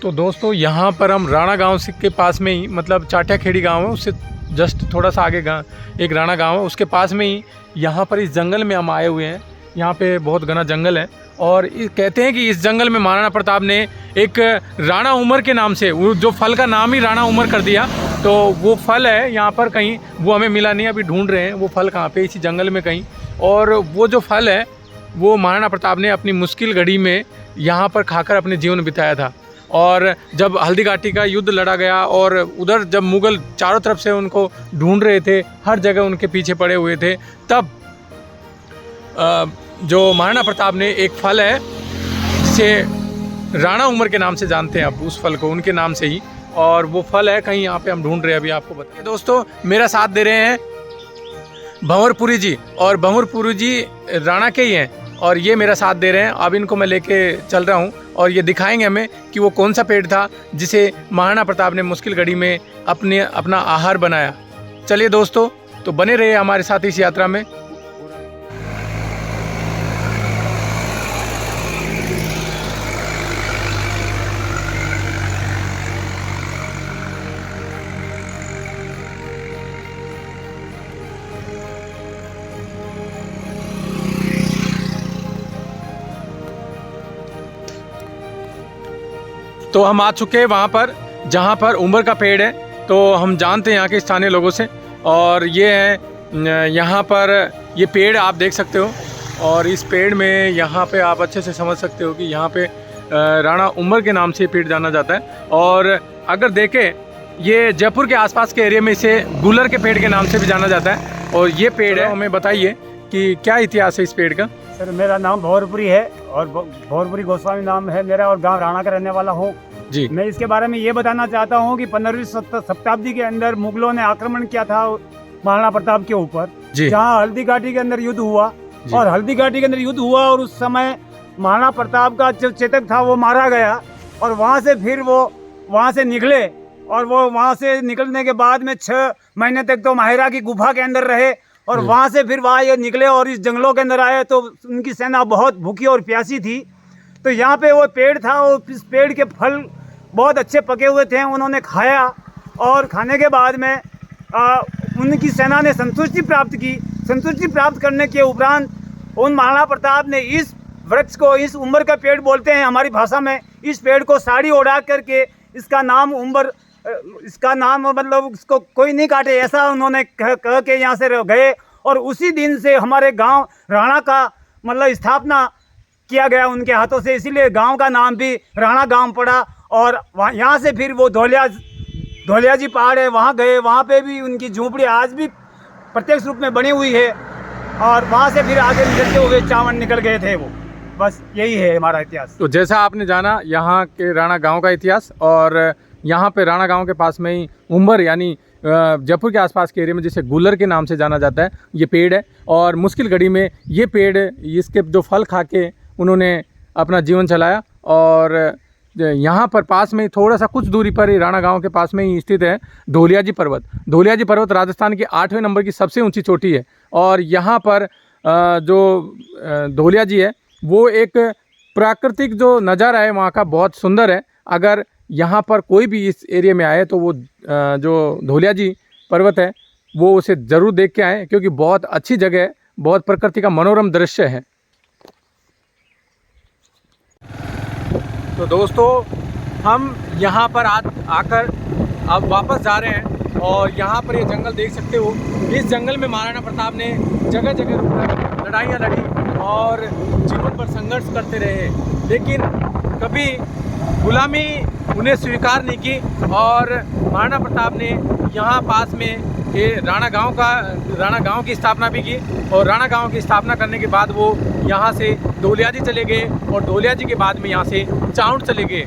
तो दोस्तों यहाँ पर हम राणा गांव के पास में ही, मतलब चाटिया खेड़ी गांव है, उससे जस्ट थोड़ा सा आगे एक राणा गांव है, उसके पास में ही यहाँ पर इस जंगल में हम आए हुए हैं। यहाँ पे बहुत घना जंगल है और कहते हैं कि इस जंगल में महाराणा प्रताप ने एक राणा उमर के नाम से, वो जो फल का नाम ही राणा उमर कर दिया, तो वो फल है यहाँ पर कहीं, वो हमें मिला नहीं, अभी ढूंढ रहे हैं वो फल कहाँ पे, इसी जंगल में कहीं। और वो जो फल है वो महाराणा प्रताप ने अपनी मुश्किल घड़ी में यहाँ पर खाकर अपने जीवन बिताया था। और जब हल्दी घाटी का युद्ध लड़ा गया और उधर जब मुग़ल चारों तरफ से उनको ढूंढ रहे थे, हर जगह उनके पीछे पड़े हुए थे, तब जो महाराणा प्रताप ने एक फल है जिसे राणा उमर के नाम से जानते हैं, अब उस फल को उनके नाम से ही, और वो फल है कहीं यहाँ पे हम ढूंढ रहे हैं, अभी आपको बताइए। दोस्तों मेरा साथ दे रहे हैं भंवरपुरी जी, और भंवरपुरी जी राणा के ही हैं और ये मेरा साथ दे रहे हैं। अब इनको मैं लेके चल रहा हूँ और ये दिखाएंगे हमें कि वो कौन सा पेड़ था जिसे महाराणा प्रताप ने मुश्किल घड़ी में अपना आहार बनाया। चलिए दोस्तों, तो बने रहिए हमारे साथ इस यात्रा में। तो हम आ चुके हैं वहाँ पर जहाँ पर उमर का पेड़ है, तो हम जानते हैं यहाँ के स्थानीय लोगों से, और ये है यहाँ पर ये पेड़ आप देख सकते हो, और इस पेड़ में यहाँ पे आप अच्छे से समझ सकते हो कि यहाँ पे राणा उमर के नाम से पेड़ जाना जाता है। और अगर देखें ये जयपुर के आसपास के एरिया में इसे गुलर के पेड़ के नाम से भी जाना जाता है। और ये पेड़ है, हमें बताइए कि क्या इतिहास है इस पेड़ का। सर मेरा नाम भंवरपुरी है और भंवरपुरी गोस्वामी नाम है मेरा, और गांव राणा का रहने वाला हूँ जी। मैं इसके बारे में ये बताना चाहता हूँ कि 15वीं शताब्दी के अंदर मुगलों ने आक्रमण किया था महाराणा प्रताप के ऊपर, जहाँ हल्दी घाटी के अंदर युद्ध हुआ, और हल्दी घाटी के अंदर युद्ध हुआ और उस समय महाराणा प्रताप का जो चेतक था वो मारा गया, और वहाँ से फिर वो वहाँ से निकले, और वो वहाँ से निकलने के बाद में 6 महीने तक तो माहिरा की गुफा के अंदर रहे, और वहाँ से फिर वहाँ ये निकले और इस जंगलों के अंदर आए, तो उनकी सेना बहुत भूखी और प्यासी थी। तो यहाँ पे वो पेड़ था, वो इस पेड़ के फल बहुत अच्छे पके हुए थे, उन्होंने खाया, और खाने के बाद में उनकी सेना ने संतुष्टि प्राप्त की। संतुष्टि प्राप्त करने के उपरांत उन महाराणा प्रताप ने इस वृक्ष को, इस उमर का पेड़ बोलते हैं हमारी भाषा में, इस पेड़ को साड़ी ओढ़ा करके इसका नाम उमर, इसका नाम मतलब इसको कोई नहीं काटे, ऐसा उन्होंने कह के यहाँ से गए। और उसी दिन से हमारे गांव राणा का मतलब स्थापना किया गया उनके हाथों से, इसीलिए गांव का नाम भी राणा गांव पड़ा। और यहाँ से फिर वो धौलिया जी पहाड़ है, वहाँ गए, वहाँ पे भी उनकी झोंपड़ी आज भी प्रत्यक्ष रूप में बनी हुई है, और वहाँ से फिर आगे निकलते हुए चावल निकल गए थे वो। बस यही है हमारा इतिहास। तो जैसा आपने जाना यहाँ के राणा गांव का इतिहास, और यहाँ पे राणा गांव के पास में ही उमर यानी जयपुर के आसपास के एरिया में जिसे गुलर के नाम से जाना जाता है, ये पेड़ है। और मुश्किल घड़ी में ये पेड़, इसके जो फल खा के उन्होंने अपना जीवन चलाया। और यहाँ पर पास में थोड़ा सा कुछ दूरी पर ही राणा गांव के पास में ही स्थित है धौलियाजी पर्वत। धौलियाजी पर्वत राजस्थान की 8वें नंबर की सबसे ऊंची चोटी है, और यहाँ पर जो धौलियाजी है वो एक प्राकृतिक जो नज़ारा है वहाँ का बहुत सुंदर है। अगर यहाँ पर कोई भी इस एरिया में आए तो वो जो धौलियाजी पर्वत है वो उसे ज़रूर देख के आए, क्योंकि बहुत अच्छी जगह है, बहुत प्रकृति का मनोरम दृश्य है। तो दोस्तों हम यहाँ पर आकर अब वापस जा रहे हैं, और यहाँ पर ये जंगल देख सकते हो। इस जंगल में महाराणा प्रताप ने जगह जगह रुककर लड़ाइयाँ लड़ी और जीवन पर संघर्ष करते रहे, लेकिन कभी गुलामी उन्हें स्वीकार नहीं की। और महाराणा प्रताप ने यहाँ पास में ये राणा गांव की स्थापना भी की, और राणा गांव की स्थापना करने के बाद वो यहाँ से धौलियाजी चले गए, और धौलियाजी के बाद में यहाँ से चाउंड चले गए।